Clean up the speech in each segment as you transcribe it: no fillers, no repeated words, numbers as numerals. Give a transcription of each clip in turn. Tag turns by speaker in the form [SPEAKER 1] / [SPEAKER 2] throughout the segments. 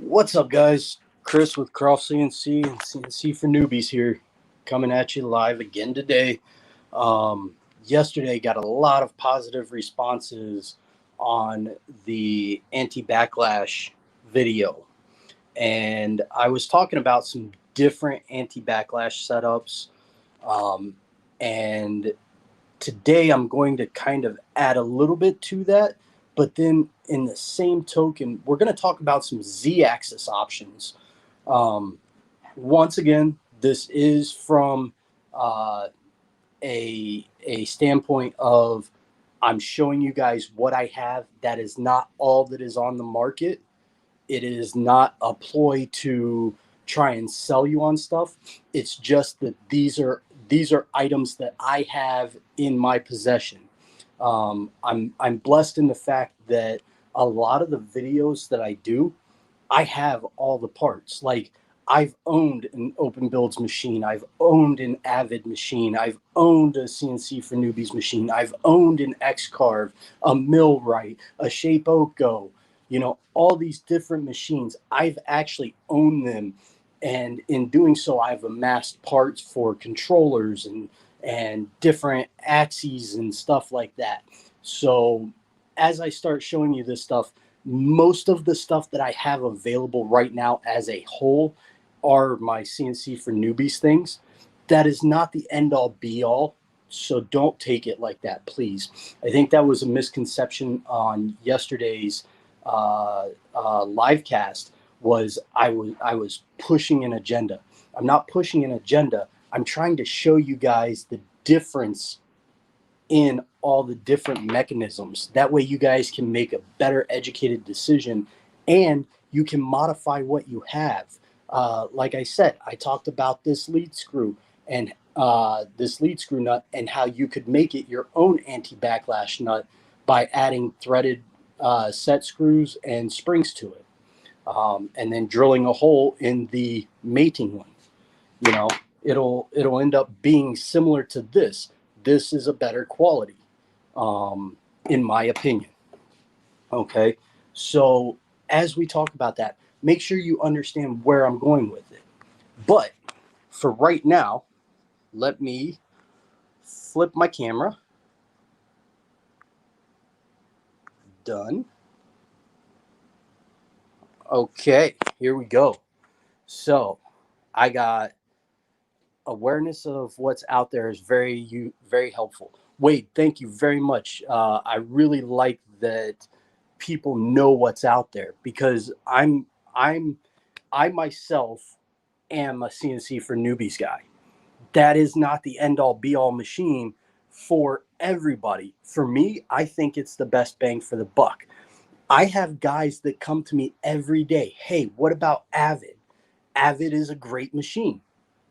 [SPEAKER 1] What's up, guys? Chris with Croft CNC and CNC for Newbies here, coming at you live again today. Yesterday, got a lot of positive responses on the anti-backlash video, and I was talking about some different anti-backlash setups, and today I'm going to kind of add a little bit to that. But then in the same token, we're going to talk about some Z-axis options. Once again, this is from a standpoint of I'm showing you guys what I have. That is not all that is on the market. It is not a ploy to try and sell you on stuff. It's just that these are items that I have in my possession. I'm blessed in the fact that a lot of the videos that I do, I have all the parts. Like, I've owned an Open Builds machine. I've owned an Avid machine. I've owned a CNC for Newbies machine. I've owned an X-Carve, a Millwright, a Shape Oko, all these different machines. I've actually owned them. And in doing so, I've amassed parts for controllers and different axes and stuff like that. So as I start showing you this stuff, most of the stuff that I have available right now as a whole are my CNC for Newbies things. That is not the end all be all. So don't take it like that, please. I think that was a misconception on yesterday's live cast. I was pushing an agenda. I'm not pushing an agenda. I'm trying to show you guys the difference in all the different mechanisms. That way you guys can make a better educated decision and you can modify what you have. Like I said, I talked about this lead screw and this lead screw nut and how you could make it your own anti-backlash nut by adding threaded set screws and springs to it. And then drilling a hole in the mating one. It'll end up being similar to this. This is a better quality, in my opinion. Okay, so as we talk about that, make sure you understand where I'm going with it. But for right now, let me flip my camera. Done. Okay, here we go. So I got awareness of what's out there is very helpful. Wade, thank you very much. I really like that people know what's out there, because I myself am a CNC for Newbies guy. That is not the end all be all machine for everybody. For me, I think it's the best bang for the buck. I have guys that come to me every day. Hey, what about Avid? Avid is a great machine.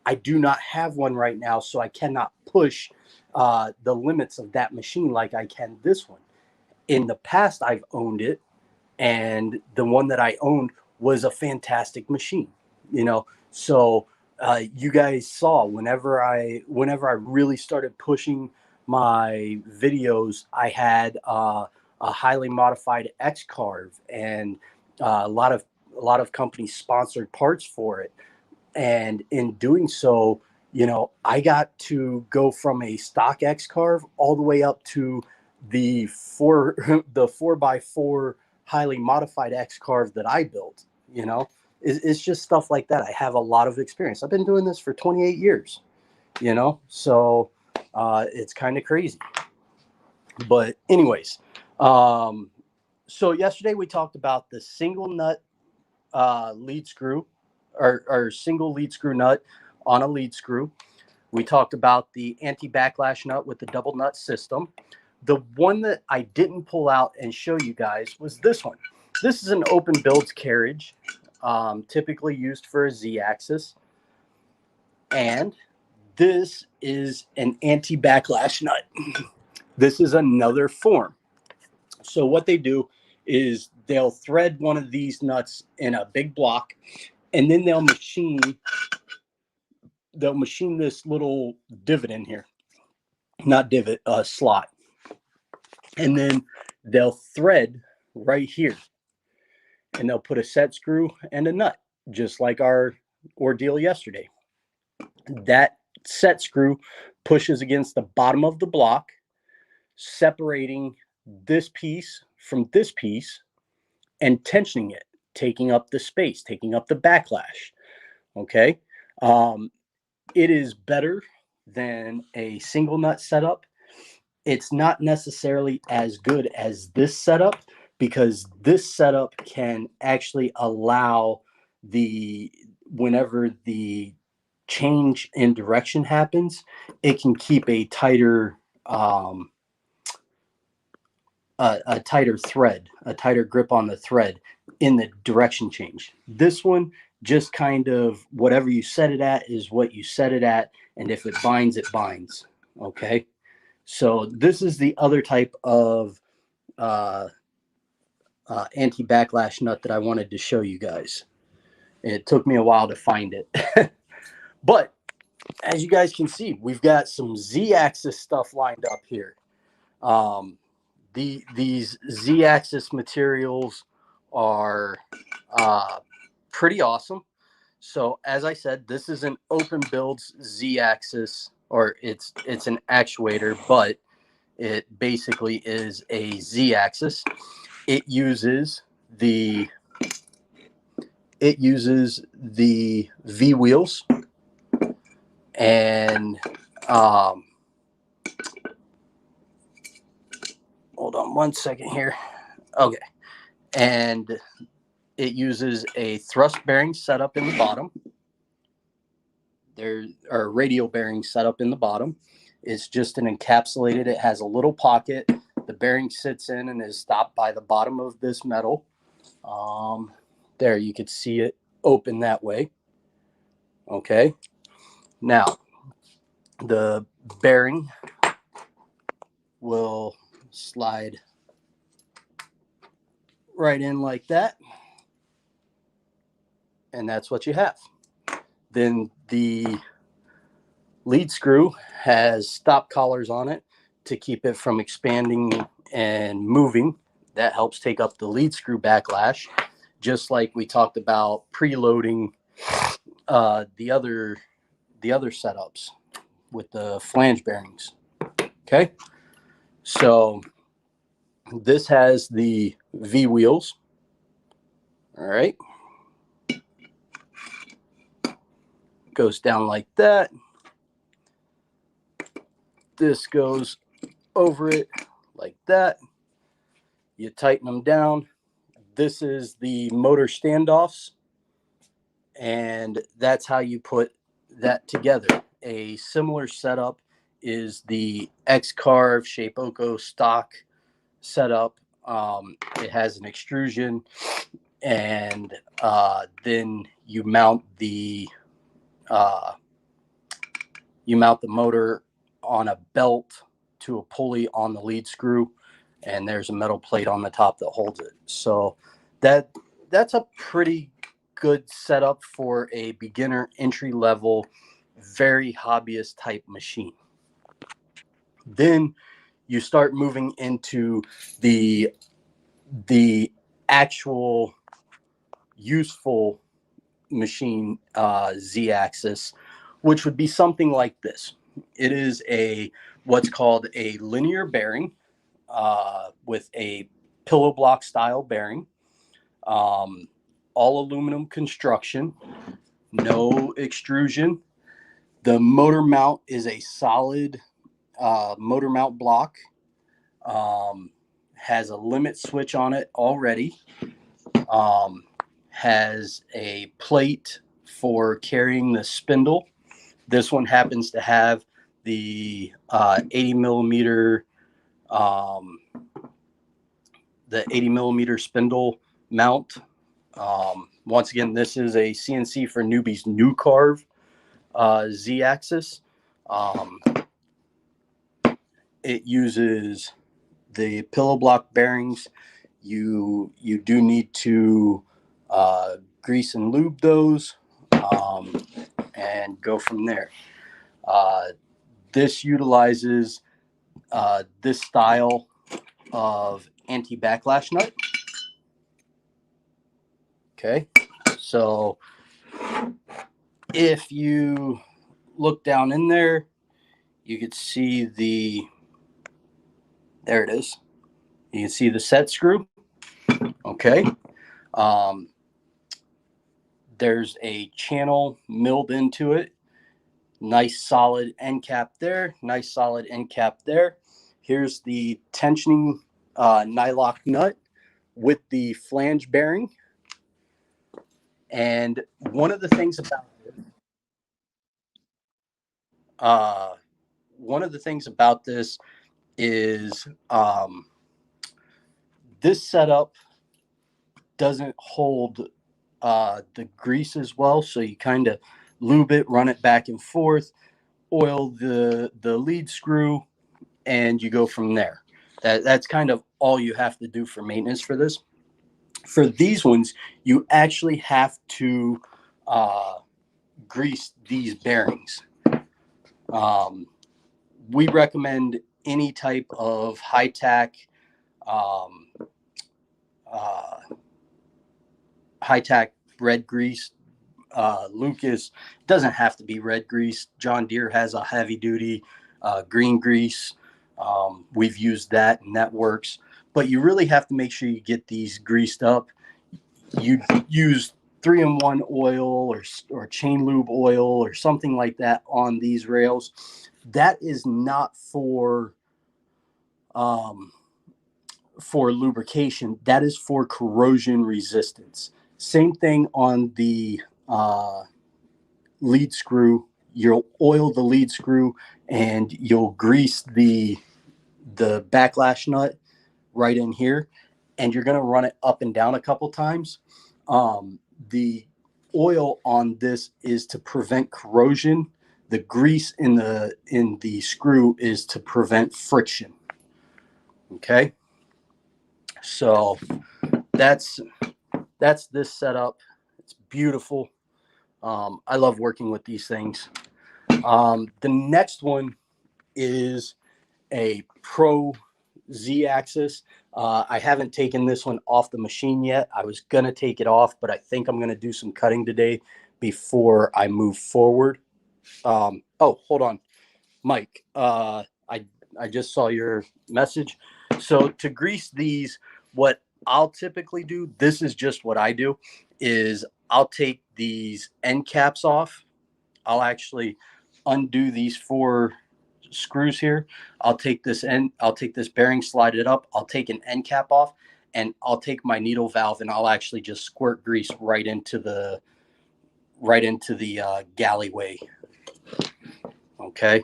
[SPEAKER 1] I do not have one right now, so I cannot push the limits of that machine like I can this one. In the past, I've owned it, and the one that I owned was a fantastic machine. So you guys saw whenever I really started pushing my videos, I had a highly modified X-Carve, and a lot of companies sponsored parts for it. And in doing so, I got to go from a stock X-Carve all the way up to the 4x4 highly modified X-Carve that I built. It's just stuff like that. I have a lot of experience. I've been doing this for 28 years, so it's kind of crazy. But anyways, so yesterday we talked about the single nut lead screw, or single lead screw nut on a lead screw. We talked about the anti-backlash nut with the double nut system. The one that I didn't pull out and show you guys was this one. This is an Open Builds carriage, typically used for a Z-axis. And this is an anti-backlash nut. This is another form. So what they do is they'll thread one of these nuts in a big block, and then they'll machine this little divot in here. Not divot, slot. And then they'll thread right here. and they'll put a set screw and a nut, just like our ordeal yesterday. That set screw pushes against the bottom of the block, separating this piece from this piece and tensioning it, taking up the space, taking up the backlash. Okay. It is better than a single nut setup. It's not necessarily as good as this setup, because this setup can actually allow whenever the change in direction happens, it can keep a tighter a tighter thread, a tighter grip on the thread in the direction change. This one, just kind of whatever you set it at is what you set it at, and if it binds, it binds. Okay, so this is the other type of anti-backlash nut that I wanted to show you guys. It took me a while to find it, but as you guys can see, we've got some Z-axis stuff lined up here. These Z-axis materials are pretty awesome. So as I said, this is an open builds Z-axis, or it's an actuator, but it basically is a Z-axis. It uses the V wheels, and hold on one second here. Okay. And it uses a thrust bearing setup in the bottom. There are radial bearings set up in the bottom. It's just an encapsulated, it has a little pocket. The bearing sits in and is stopped by the bottom of this metal. There, you could see it open that way. Okay. Now, the bearing will slide right in like that. And that's what you have. Then the lead screw has stop collars on it to keep it from expanding and moving. That helps take up the lead screw backlash, just like we talked about preloading the other setups with the flange bearings. Okay, so this has the V wheels. All right, goes down like that. This goes over it like that. You tighten them down. This is the motor standoffs, and that's how you put that together. A similar setup is the X-Carve Shapeoko stock setup. It has an extrusion, and then you mount the motor on a belt to a pulley on the lead screw, and there's a metal plate on the top that holds it. So that's a pretty good setup for a beginner, entry level, very hobbyist type machine. Then you start moving into the actual useful machine, Z-axis, which would be something like this. It is what's called a linear bearing with a pillow block style bearing, all aluminum construction, no extrusion. The motor mount is a solid motor mount block, has a limit switch on it already, has a plate for carrying the spindle. This one happens to have the 80 millimeter spindle mount. Once again, this is a CNC for Newbies New Carve Z-axis. It uses the pillow block bearings. You do need to grease and lube those, and go from there. This utilizes this style of anti-backlash nut. Okay, so if you look down in there, you could see there it is. You can see the set screw. Okay. There's a channel milled into it. Nice solid end cap there. Nice solid end cap there. Here's the tensioning nylock nut with the flange bearing. And one of the things about this is this setup doesn't hold the grease as well, so you kind of lube it, run it back and forth, oil the lead screw, and you go from there. That's kind of all you have to do for maintenance for this. For these ones, you actually have to grease these bearings. We recommend any type of high-tack red grease. Lucas doesn't have to be red grease. John Deere has a heavy duty green grease. We've used that and that works, but you really have to make sure you get these greased up. You use 3-in-1 oil or chain lube oil or something like that on these rails. That is not for lubrication. That is for corrosion resistance. Same thing on the lead screw. You'll oil the lead screw and you'll grease the backlash nut right in here, and you're going to run it up and down a couple times. The oil on this is to prevent corrosion. The grease in the screw is to prevent friction. Okay, so that's this setup. It's beautiful. I love working with these things. The next one is a Pro Z-axis. I haven't taken this one off the machine yet. I was going to take it off, but I think I'm going to do some cutting today before I move forward. Oh, hold on, Mike. I just saw your message. So to grease these, what I'll typically do, this is just what I do, is I'll take these end caps off. I'll actually undo these 4 screws here. I'll take this bearing, slide it up. I'll take an end cap off, and I'll take my needle valve and I'll actually just squirt grease right into the galleyway. Okay.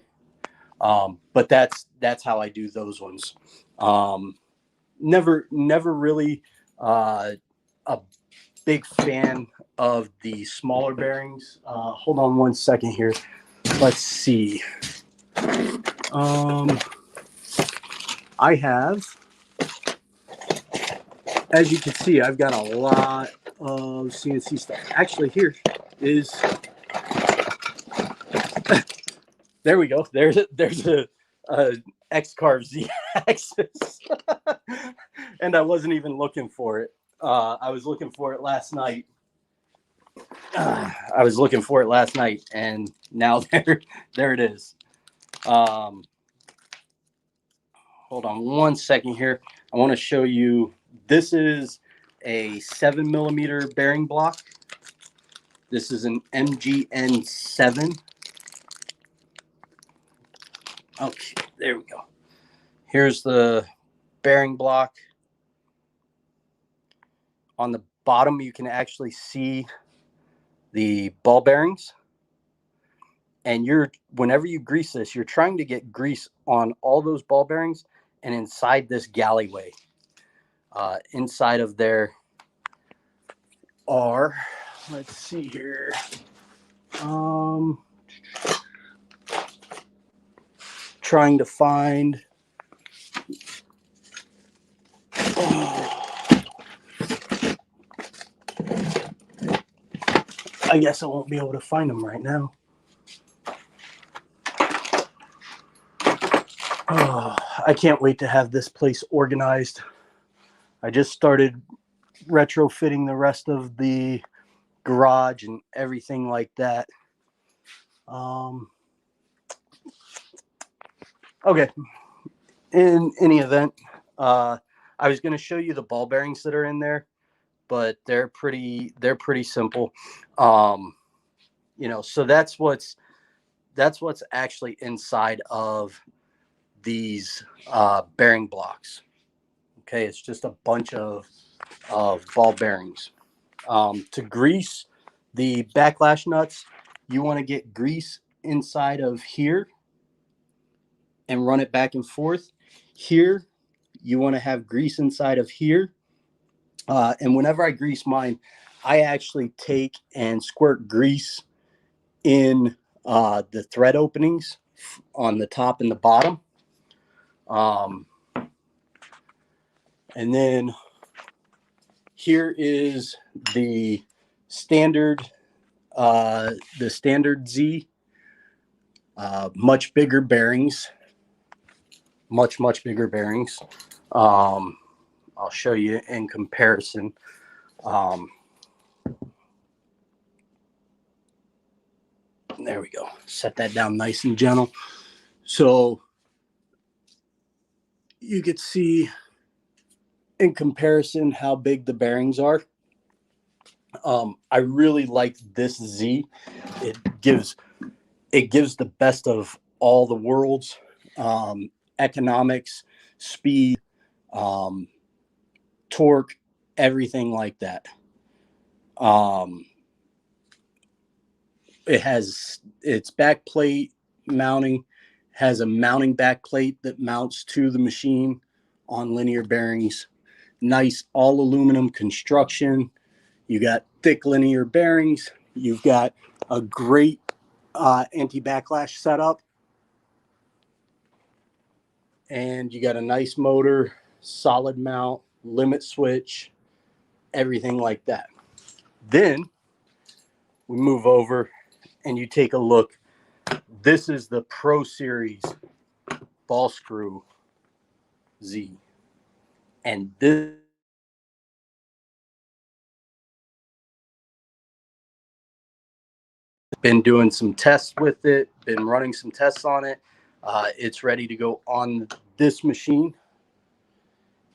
[SPEAKER 1] But that's how I do those ones. Never really a big fan of the smaller bearings. Hold on one second here. Let's see. I have, as you can see, I've got a lot of CNC stuff. Actually, here is, there we go. There's a X-Carve Z-axis. And I wasn't even looking for it. I was looking for it last night. And now there it is. Hold on one second here. I want to show you. This is a 7mm bearing block. This is an MGN7. Okay, there we go. Here's the bearing block. On the bottom, you can actually see the ball bearings. And whenever you grease this, you're trying to get grease on all those ball bearings and inside this galleyway. Inside of there are, let's see here. Trying to find. I guess I won't be able to find them right now. Oh, I can't wait to have this place organized. I just started retrofitting the rest of the garage and everything like that. Okay. In any event, I was going to show you the ball bearings that are in there, but they're pretty simple. You know, so that's what's actually inside of these bearing blocks. Okay, it's just a bunch of ball bearings. To grease the backlash nuts, you want to get grease inside of here and run it back and forth. Here, you want to have grease inside of here. And whenever I grease mine, I actually take and squirt grease in the thread openings on the top and the bottom. And then here is the standard Z, much bigger bearings, much bigger bearings. I'll show you in comparison. There we go. Set that down nice and gentle. So you could see in comparison how big the bearings are. I really like this Z. It gives the best of all the worlds. Economics, speed, torque, everything like that. It has its back plate mounting, has a mounting back plate that mounts to the machine on linear bearings. Nice all aluminum construction. You got thick linear bearings. You've got a great anti-backlash setup. And you got a nice motor, solid mount, limit switch, everything like that. Then we move over and you take a look. This is the Pro Series ball screw Z. And this been doing some tests with it, been running some tests on it. It's ready to go on this machine.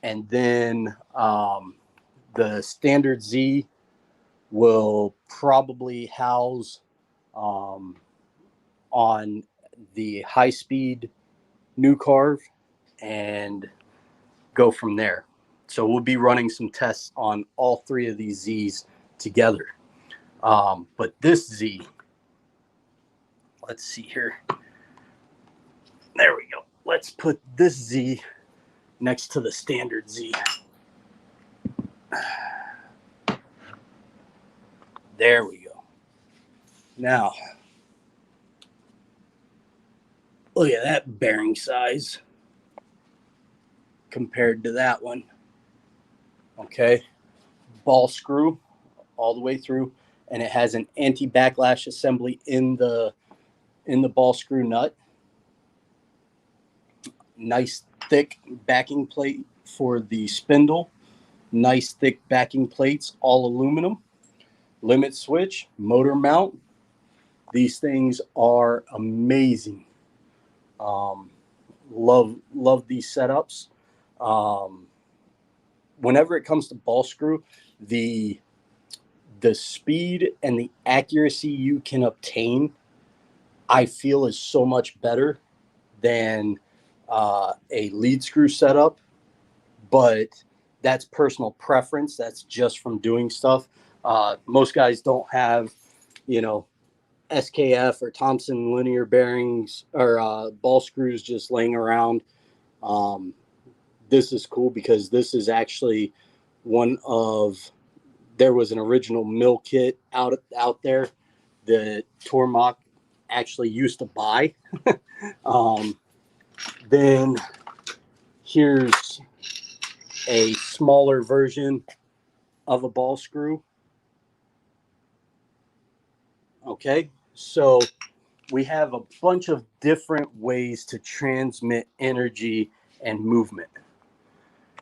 [SPEAKER 1] And then the standard Z will probably house on the high-speed new carve and go from there. So we'll be running some tests on all three of these Zs together. But this Z, let's see here. There we go. Let's put this Z next to the standard Z. There we go. Now, look at that bearing size compared to that one. Okay. Ball screw all the way through, and it has an anti-backlash assembly in the ball screw nut. Nice thick backing plate for the spindle. Nice thick backing plates, all aluminum. Limit switch, motor mount. These things are amazing. Love these setups. Whenever it comes to ball screw, the speed and the accuracy you can obtain, I feel, is so much better than a lead screw setup. But that's personal preference. That's just from doing stuff. Most guys don't have, SKF or Thompson linear bearings or ball screws just laying around. This is cool because this is actually there was an original mill kit out there that Tormach actually used to buy. Then here's a smaller version of a ball screw. Okay, so we have a bunch of different ways to transmit energy and movement.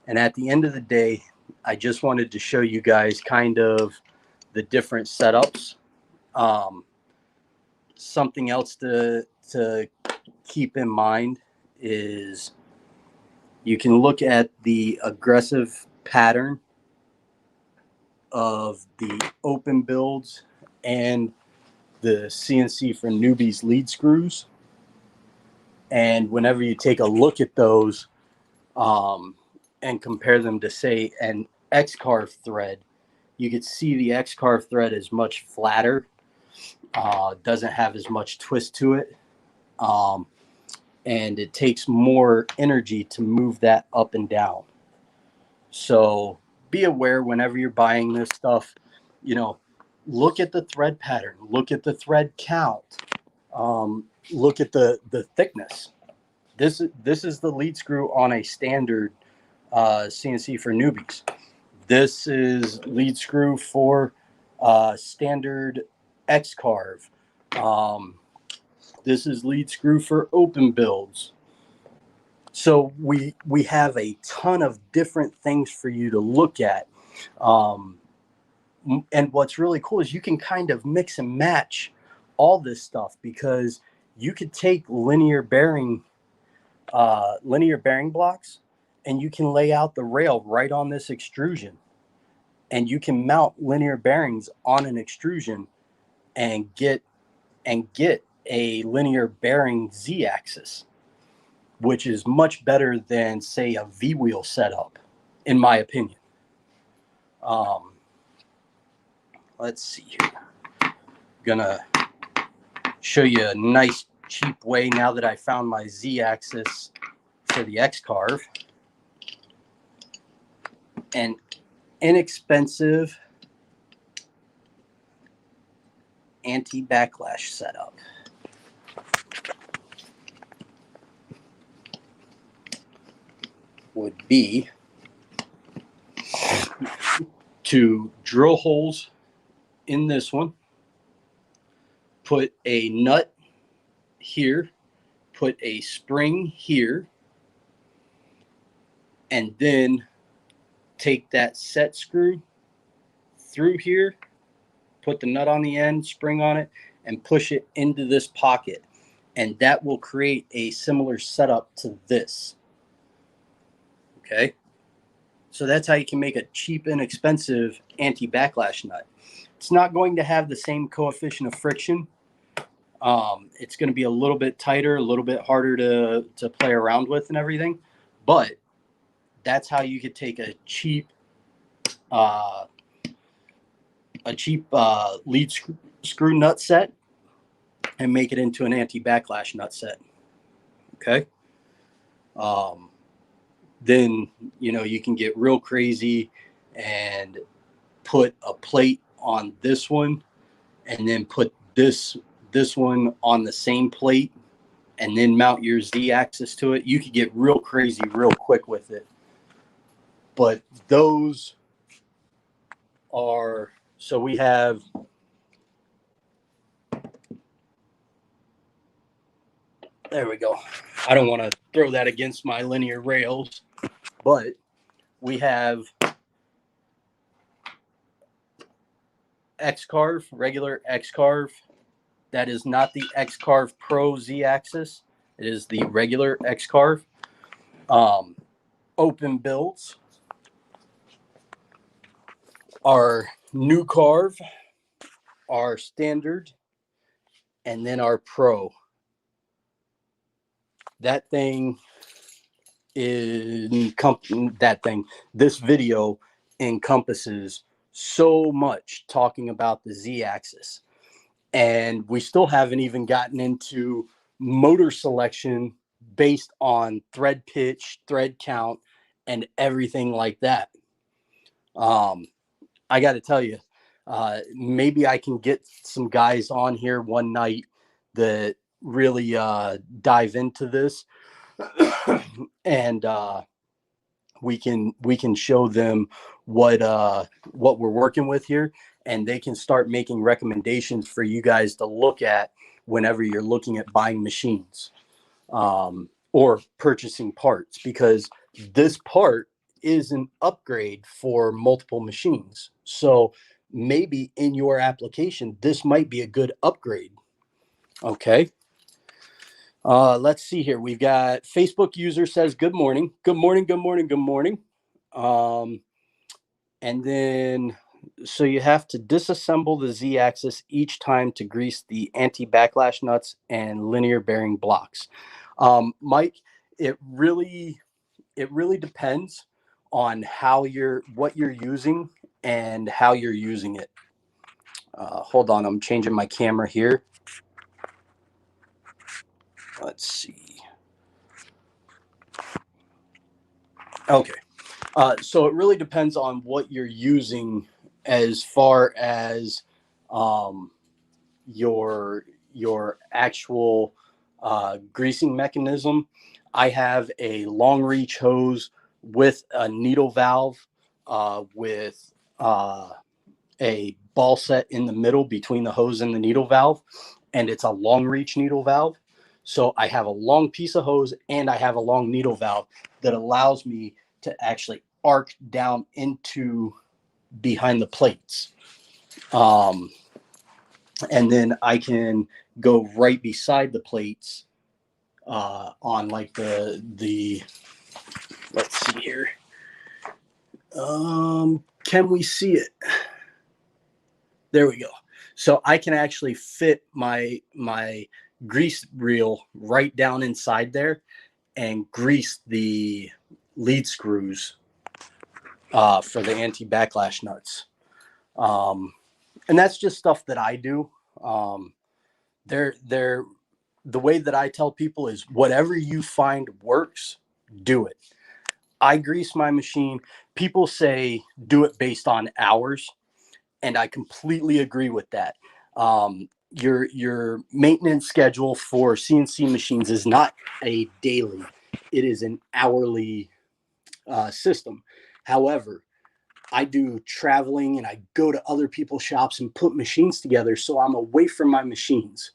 [SPEAKER 1] And at the end of the day, I just wanted to show you guys kind of the different setups. Something else to keep in mind is you can look at the aggressive pattern of the open builds and the CNC for newbies lead screws. And whenever you take a look at those and compare them to, say, an X-carve thread, you could see the X-carve thread is much flatter, doesn't have as much twist to it, and it takes more energy to move that up and down. So be aware whenever you're buying this stuff, you know, look at the thread pattern, look at the thread count, look at the thickness. This is the lead screw on a standard CNC for newbies. This is lead screw for standard X-carve. This is lead screw for open builds. So we have a ton of different things for you to look at. And what's really cool is you can kind of mix and match all this stuff, because you could take linear bearing blocks, and you can lay out the rail right on this extrusion, and you can mount linear bearings on an extrusion and get a linear bearing Z-axis, which is much better than, say, a V-wheel setup, in my opinion. Let's see here. I'm gonna show you a nice cheap way now that I found my Z-axis for the X-carve. An inexpensive anti-backlash setup. Would be to drill holes in this one, put a nut here, put a spring here, and then take that set screw through here, put the nut on the end, spring on it, and push it into this pocket. And that will create a similar setup to this. Okay, so that's how you can make a cheap, inexpensive anti-backlash nut. It's not going to have the same coefficient of friction. It's going to be a little bit tighter, a little bit harder to play around with and everything. But that's how you could take a cheap lead screw nut set and make it into an anti-backlash nut set. Okay. Then, you know, you can get real crazy and put a plate on this one, and then put this one on the same plate, and then mount your Z-axis to it. You could get real crazy real quick with it. But those are, so we have there we go. I don't want to throw that against my linear rails, but we have X-carve, regular X-carve. That is not the X-carve Pro Z-axis. It is the regular X-carve. Open builds are new carve, our standard, and then our Pro. That thing is this video encompasses so much talking about the Z-axis, and we still haven't even gotten into motor selection based on thread pitch, thread count, and everything like that. I got to tell you, maybe I can get some guys on here one night that really dive into this, and we can show them what we're working with here, and they can start making recommendations for you guys to look at whenever you're looking at buying machines or purchasing parts, because this part is an upgrade for multiple machines. So maybe in your application, this might be a good upgrade. Okay. Let's see here. We've got Facebook user says, good morning. Good morning. Good morning. Good morning. And then, so you have to disassemble the Z-axis each time to grease the anti-backlash nuts and linear bearing blocks. Mike, it really depends on what you're using and how you're using it. Hold on, I'm changing my camera here. Let's see. Okay. So it really depends on what you're using as far as your actual greasing mechanism. I have a long reach hose with a needle valve with a ball set in the middle between the hose and the needle valve, and it's a long reach needle valve. So I have a long piece of hose and I have a long needle valve that allows me to actually arc down into behind the plates. And then I can go right beside the plates on like the let's see here. Can we see it? There we go. So I can actually fit my grease reel right down inside there and grease the lead screws for the anti-backlash nuts. And that's just stuff that I do. The way that I tell people is whatever you find works, do it. I grease my machine. People say do it based on hours, and I completely agree with that. Your maintenance schedule for CNC machines is not a daily; it is an hourly system. However, I do traveling and I go to other people's shops and put machines together, so I'm away from my machines.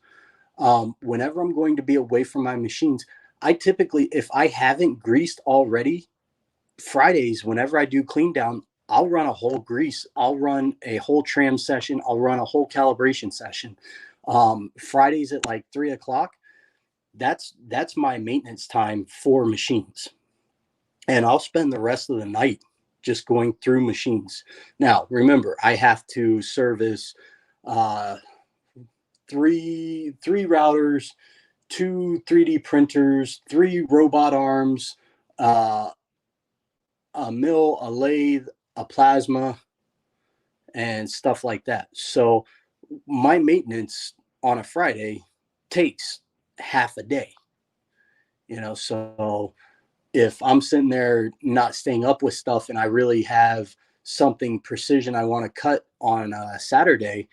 [SPEAKER 1] Whenever I'm going to be away from my machines, I typically, if I haven't greased already, Fridays, whenever I do clean down, I'll run a whole grease. I'll run a whole tram session. I'll run a whole calibration session. Fridays at like 3:00. That's my maintenance time for machines. And I'll spend the rest of the night just going through machines. Now, remember, I have to service three routers, 2 3D printers, 3 robot arms, a mill, a lathe, a plasma, and stuff like that. So my maintenance on a Friday takes half a day, so if I'm sitting there not staying up with stuff and I really have something precision I want to cut on a Saturday,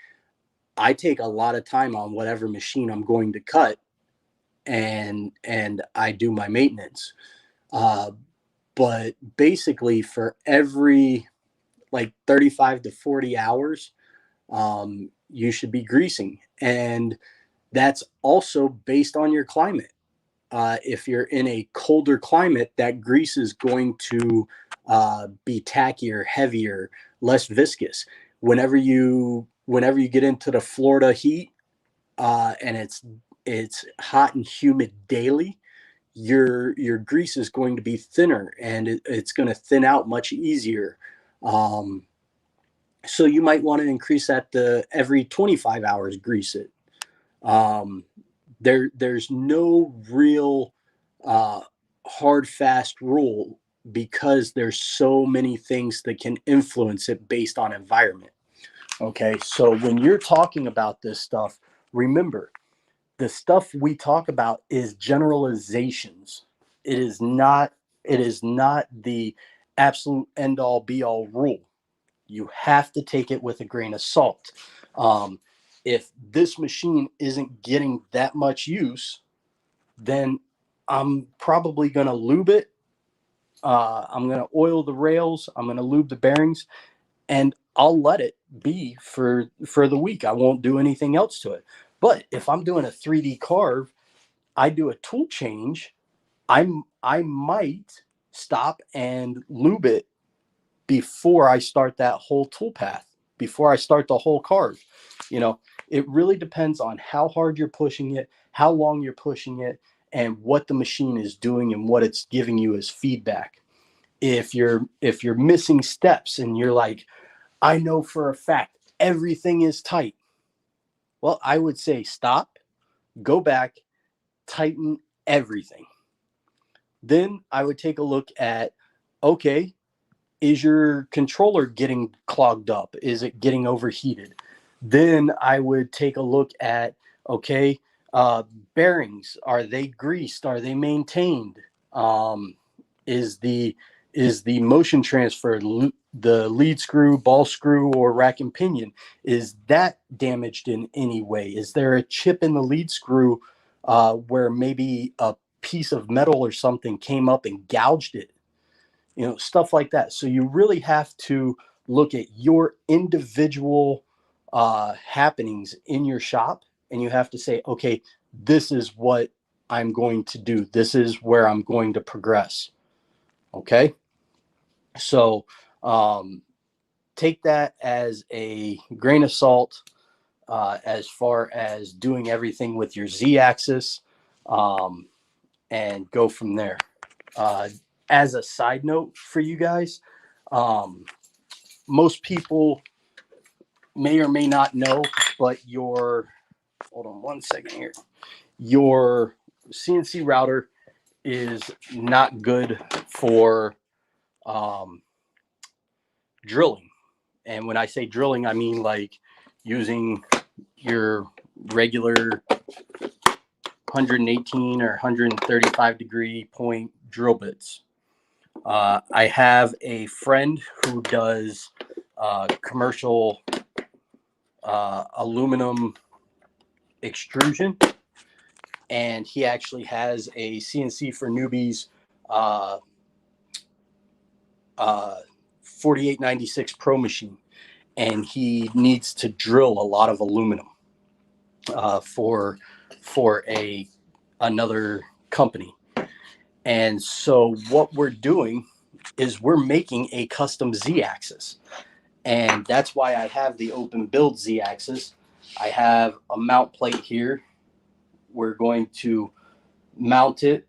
[SPEAKER 1] I take a lot of time on whatever machine I'm going to cut, and I do my maintenance. But basically for every like 35 to 40 hours, you should be greasing. And that's also based on your climate. If you're in a colder climate, that grease is going to be tackier, heavier, less viscous. Whenever you get into the Florida heat and it's hot and humid daily, your grease is going to be thinner and it's going to thin out much easier. So you might want to increase that to every 25 hours grease it. There's no real hard fast rule because there's so many things that can influence it based on environment. Okay, so when you're talking about this stuff, remember the stuff we talk about is generalizations. It is not the absolute end all be all rule. You have to take it with a grain of salt. If this machine isn't getting that much use, then I'm probably going to lube it. I'm going to oil the rails. I'm going to lube the bearings, and I'll let it be for the week. I won't do anything else to it. But if I'm doing a 3D carve, I do a tool change, I might stop and lube it before I start that whole tool path, before I start the whole carve. You know, it really depends on how hard you're pushing it, how long you're pushing it, and what the machine is doing and what it's giving you as feedback. If you're missing steps and you're like, I know for a fact everything is tight, well, I would say stop, go back, tighten everything. Then I would take a look at, okay, is your controller getting clogged up? Is it getting overheated? Then I would take a look at, okay, bearings, are they greased? Are they maintained? Is the motion transfer, the lead screw, ball screw, or rack and pinion, is that damaged in any way? Is there a chip in the lead screw where maybe a piece of metal or something came up and gouged it? You know, stuff like that. So you really have to look at your individual happenings in your shop, and you have to say, okay, this is what I'm going to do. This is where I'm going to progress. Okay. So take that as a grain of salt as far as doing everything with your Z-axis, and go from there. As a side note for you guys, most people may or may not know, but hold on one second here, your CNC router is not good for drilling. And when I say drilling, I mean like using your regular 118 or 135 degree point drill bits. I have a friend who does commercial aluminum extrusion, and he actually has a CNC for newbies 4896 Pro machine, and he needs to drill a lot of aluminum for another company. And so what we're doing is we're making a custom Z-axis. And that's why I have the open build Z-axis. I have a mount plate here. We're going to mount it.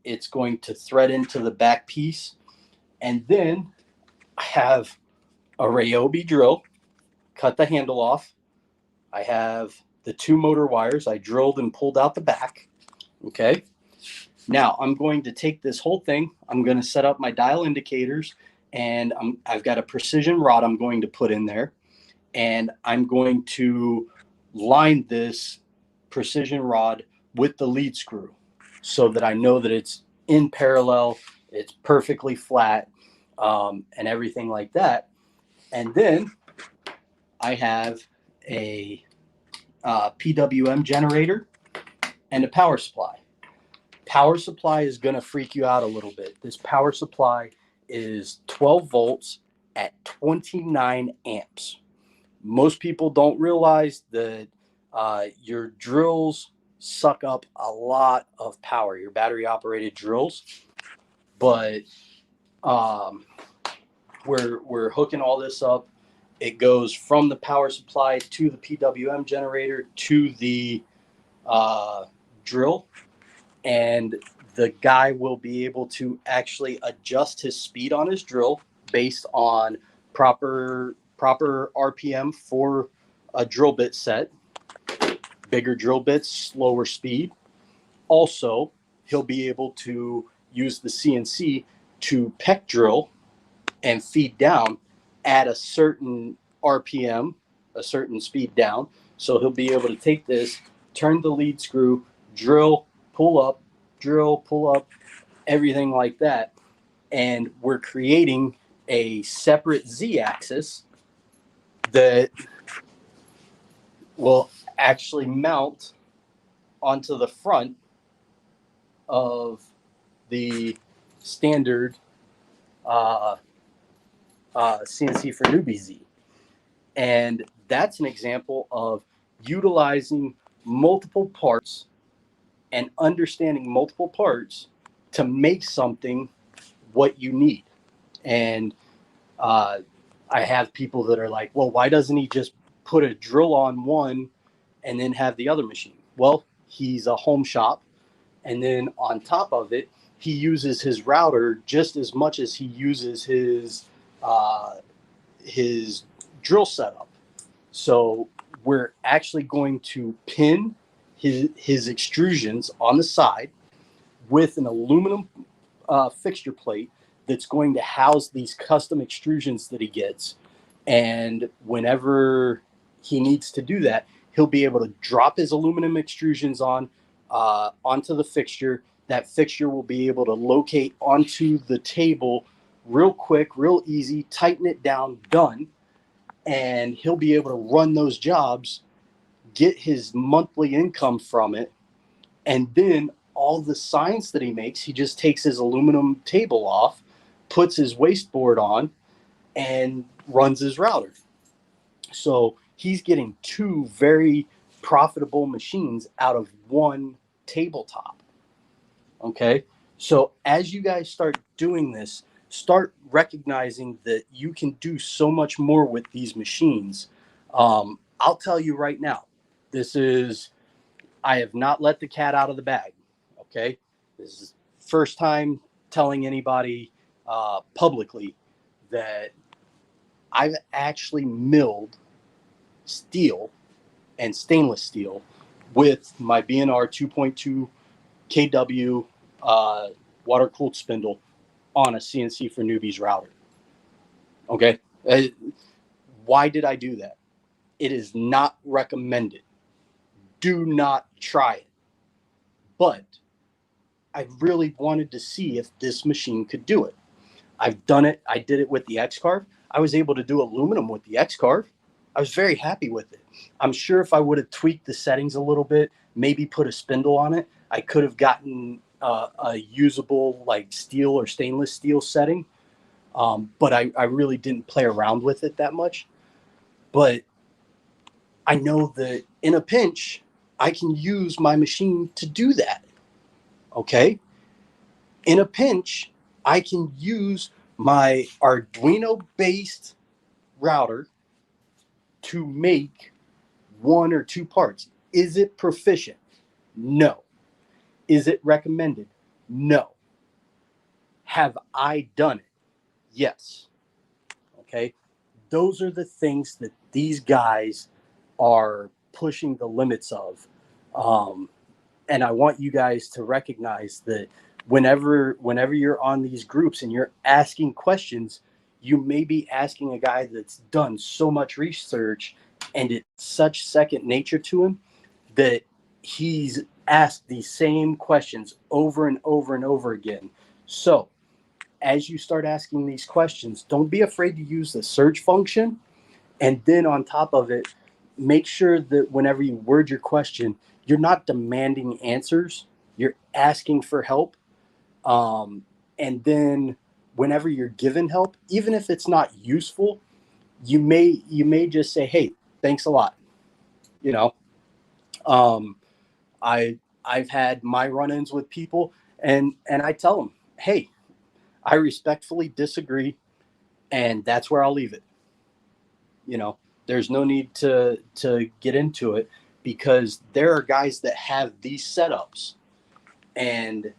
[SPEAKER 1] It's going to thread into the back piece. And then I have a Ryobi drill, cut the handle off. I have the 2 motor wires. I drilled and pulled out the back. Okay. Now I'm going to take this whole thing. I'm going to set up my dial indicators, and I've got a precision rod I'm going to put in there, and I'm going to line this precision rod with the lead screw so that I know that it's in parallel, it's perfectly flat, and everything like that. And then I have a PWM generator and a power supply. Power supply is going to freak you out a little bit. This power supply is 12 volts at 29 amps. Most people don't realize that your drills suck up a lot of power, your battery operated drills. But we're hooking all this up. It goes from the power supply to the PWM generator to the drill, and the guy will be able to actually adjust his speed on his drill based on proper RPM for a drill bit set. Bigger drill bits, slower speed. Also, he'll be able to use the CNC to peck drill and feed down at a certain RPM, a certain speed down. So he'll be able to take this, turn the lead screw, drill, pull up, everything like that. And we're creating a separate Z-axis that will actually mount onto the front of the standard CNC for newbie Z. And that's an example of utilizing multiple parts and understanding multiple parts to make something what you need. And I have people that are like, well, why doesn't he just put a drill on one and then have the other machine? Well, he's a home shop. And then on top of it, he uses his router just as much as he uses his drill setup. So we're actually going to pin his extrusions on the side with an aluminum fixture plate that's going to house these custom extrusions that he gets. And whenever he needs to do that, he'll be able to drop his aluminum extrusions onto the fixture. That fixture will be able to locate onto the table real quick, real easy, tighten it down, done. And he'll be able to run those jobs, get his monthly income from it, and then all the signs that he makes, he just takes his aluminum table off, puts his wasteboard on, and runs his router. So he's getting two very profitable machines out of one tabletop. Okay. So as you guys start doing this, start recognizing that you can do so much more with these machines. I'll tell you right now, I have not let the cat out of the bag. Okay. This is first time telling anybody publicly that I've actually milled steel and stainless steel with my BNR 2.2 kW water cooled spindle on a CNC for Newbies router. Okay. Why did I do that? It is not recommended. Do not try it. But I really wanted to see if this machine could do it. I've done it. I did it with the X-Carve. I was able to do aluminum with the X-Carve. I was very happy with it. I'm sure if I would have tweaked the settings a little bit, maybe put a spindle on it, I could have gotten a usable like steel or stainless steel setting. But I really didn't play around with it that much. But I know that in a pinch, I can use my machine to do that. Okay? In a pinch, I can use my Arduino-based router to make one or two parts. Is it proficient? No. Is it recommended? No. Have I done it? Yes. Okay. Those are the things that these guys are pushing the limits of. And I want you guys to recognize that whenever you're on these groups and you're asking questions, you may be asking a guy that's done so much research and it's such second nature to him that he's asked these same questions over and over and over again. So as you start asking these questions, don't be afraid to use the search function. And then on top of it, make sure that whenever you word your question, you're not demanding answers. You're asking for help. And then whenever you're given help, even if it's not useful, you may just say, "Hey, thanks a lot." You know, I've had my run-ins with people, and I tell them, "Hey, I respectfully disagree, and that's where I'll leave it." You know, there's no need to get into it because there are guys that have these setups and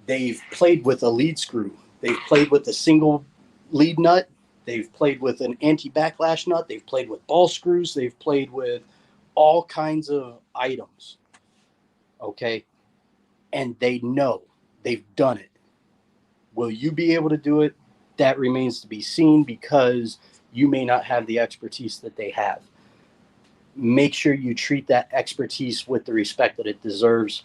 [SPEAKER 1] they've played with a lead screw. They've played with a single lead nut. They've played with an anti-backlash nut. They've played with ball screws. They've played with all kinds of items. Okay. And they know they've done it. Will you be able to do it? That remains to be seen because you may not have the expertise that they have. Make sure you treat that expertise with the respect that it deserves.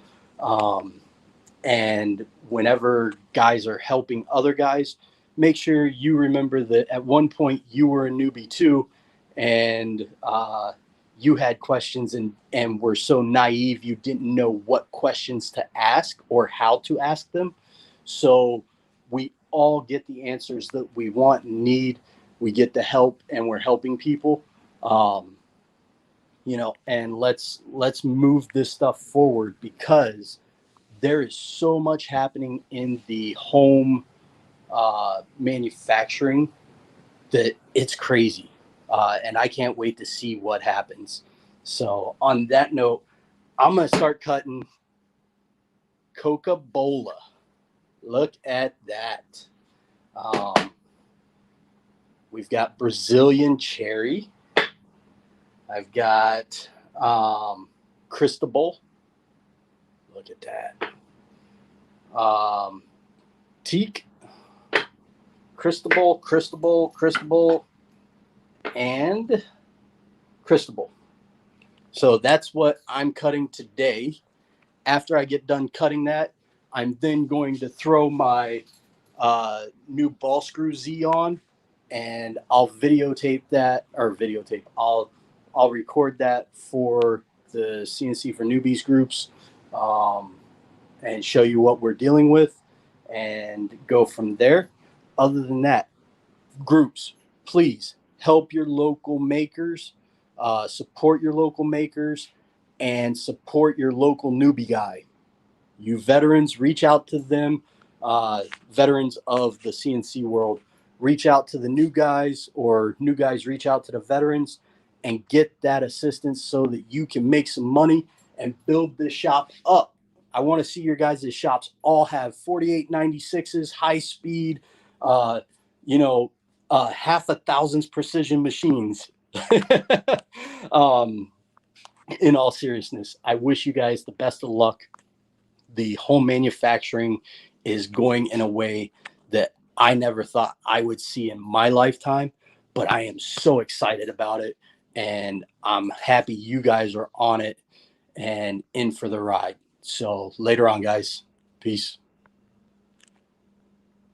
[SPEAKER 1] And whenever guys are helping other guys, make sure you remember that at one point you were a newbie too, and you had questions and were so naive you didn't know what questions to ask or how to ask them. So we all get the answers that we want and need. We get the help, and we're helping people. And let's move this stuff forward because there is so much happening in the home manufacturing that it's crazy. And I can't wait to see what happens. So on that note, I'm going to start cutting Coca-Cola. Look at that. We've got Brazilian cherry. I've got Cristobal. Look at that. Teak. Cristobal, and Cristobal. So that's what I'm cutting today. After I get done cutting that, I'm then going to throw my new ball screw Z on, and I'll videotape that, or videotape. I'll record that for the CNC for Newbies groups, and show you what we're dealing with, and go from there. Other than that, groups, please help your local makers, support your local makers, and support your local newbie guy. You veterans, reach out to them. Veterans of the CNC world, reach out to the new guys, or new guys reach out to the veterans, and get that assistance so that you can make some money and build this shop up. I want to see your guys' shops all have 4896s, high speed, half a thousandths precision machines. In all seriousness, I wish you guys the best of luck. The home manufacturing is going in a way that I never thought I would see in my lifetime, but I am so excited about it, and I'm happy you guys are on it and in for the ride. So later on, guys, peace.